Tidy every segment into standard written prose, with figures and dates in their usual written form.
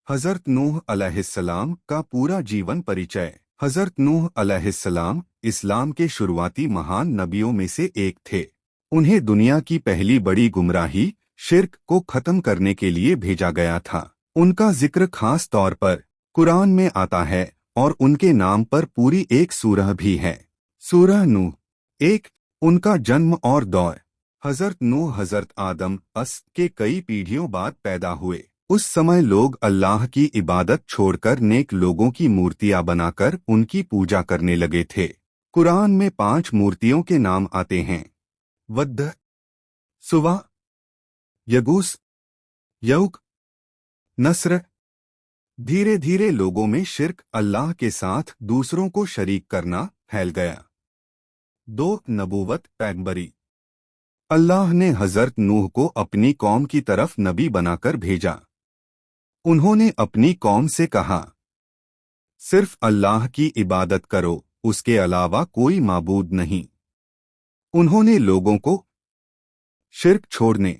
हज़रत नूह अलैहिस्सलाम का पूरा जीवन परिचय। हज़रत नूह अलैहिस्सलाम इस्लाम के शुरुआती महान नबियों में से एक थे। उन्हें दुनिया की पहली बड़ी गुमराही शिर्क को खत्म करने के लिए भेजा गया था। उनका जिक्र खास तौर पर कुरान में आता है और उनके नाम पर पूरी एक सूरह भी है। सूरह नूह। एक, उनका जन्म और दौर। हज़रत नूह हज़रत आदम के कई पीढ़ियों बाद पैदा हुए। उस समय लोग अल्लाह की इबादत छोड़कर नेक लोगों की मूर्तियां बनाकर उनकी पूजा करने लगे थे। कुरान में 5 मूर्तियों के नाम आते हैं: वद्द, सुवा, यगूस, यऊक, नस्र। धीरे धीरे लोगों में शिर्क, अल्लाह के साथ दूसरों को शरीक करना, फैल गया। 2, नबूवत, पैगंबरी। अल्लाह ने हज़रत नूह को अपनी कौम की तरफ नबी बनाकर भेजा। उन्होंने अपनी कौम से कहा, सिर्फ अल्लाह की इबादत करो, उसके अलावा कोई माबूद नहीं। उन्होंने लोगों को शिर्क छोड़ने,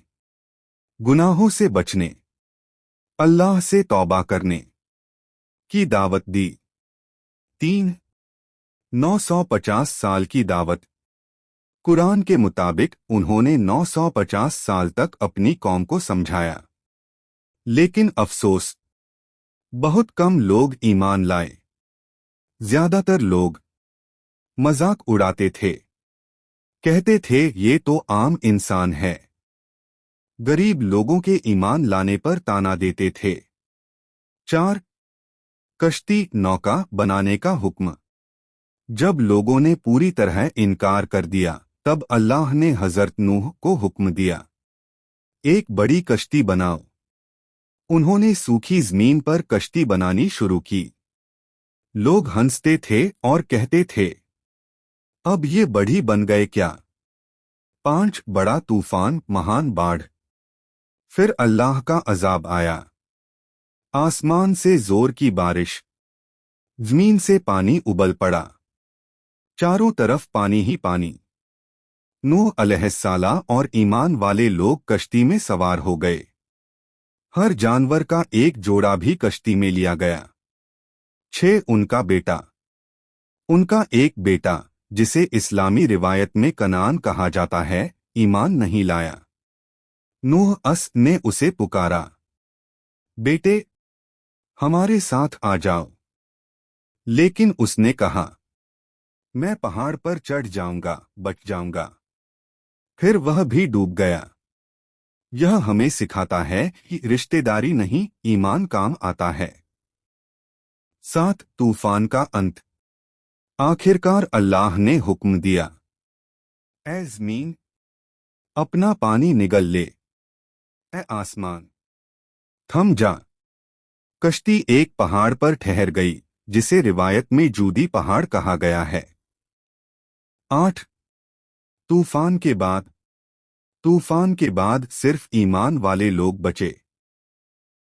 गुनाहों से बचने, अल्लाह से तौबा करने की दावत दी। 3, 950 साल की दावत। कुरान के मुताबिक उन्होंने 950 साल तक अपनी कौम को समझाया, लेकिन अफसोस, बहुत कम लोग ईमान लाए। ज्यादातर लोग मजाक उड़ाते थे, कहते थे ये तो आम इंसान है। गरीब लोगों के ईमान लाने पर ताना देते थे। 4, कश्ती, नौका बनाने का हुक्म। जब लोगों ने पूरी तरह इनकार कर दिया, तब अल्लाह ने हज़रत नूह को हुक्म दिया, एक बड़ी कश्ती बनाओ। उन्होंने सूखी जमीन पर कश्ती बनानी शुरू की। लोग हंसते थे और कहते थे, अब ये बड़ी बन गए क्या। 5, बड़ा तूफान, महान बाढ़। फिर अल्लाह का अजाब आया। आसमान से जोर की बारिश, जमीन से पानी उबल पड़ा, चारों तरफ पानी ही पानी। नूह अलैहिस्सलाम और ईमान वाले लोग कश्ती में सवार हो गए। हर जानवर का एक जोड़ा भी कश्ती में लिया गया। 6, उनका बेटा। उनका एक बेटा, जिसे इस्लामी रिवायत में कनान कहा जाता है, ईमान नहीं लाया। नूह ने उसे पुकारा, बेटे, हमारे साथ आ जाओ। लेकिन उसने कहा, मैं पहाड़ पर चढ़ जाऊंगा, बच जाऊंगा। फिर वह भी डूब गया। यह हमें सिखाता है कि रिश्तेदारी नहीं, ईमान काम आता है। 7, तूफान का अंत। आखिरकार अल्लाह ने हुक्म दिया, ऐ ज़मीन, अपना पानी निगल ले। ऐ आसमान, थम जा। कश्ती एक पहाड़ पर ठहर गई, जिसे रिवायत में जूदी पहाड़ कहा गया है। 8, तूफान के बाद। तूफान के बाद सिर्फ ईमान वाले लोग बचे।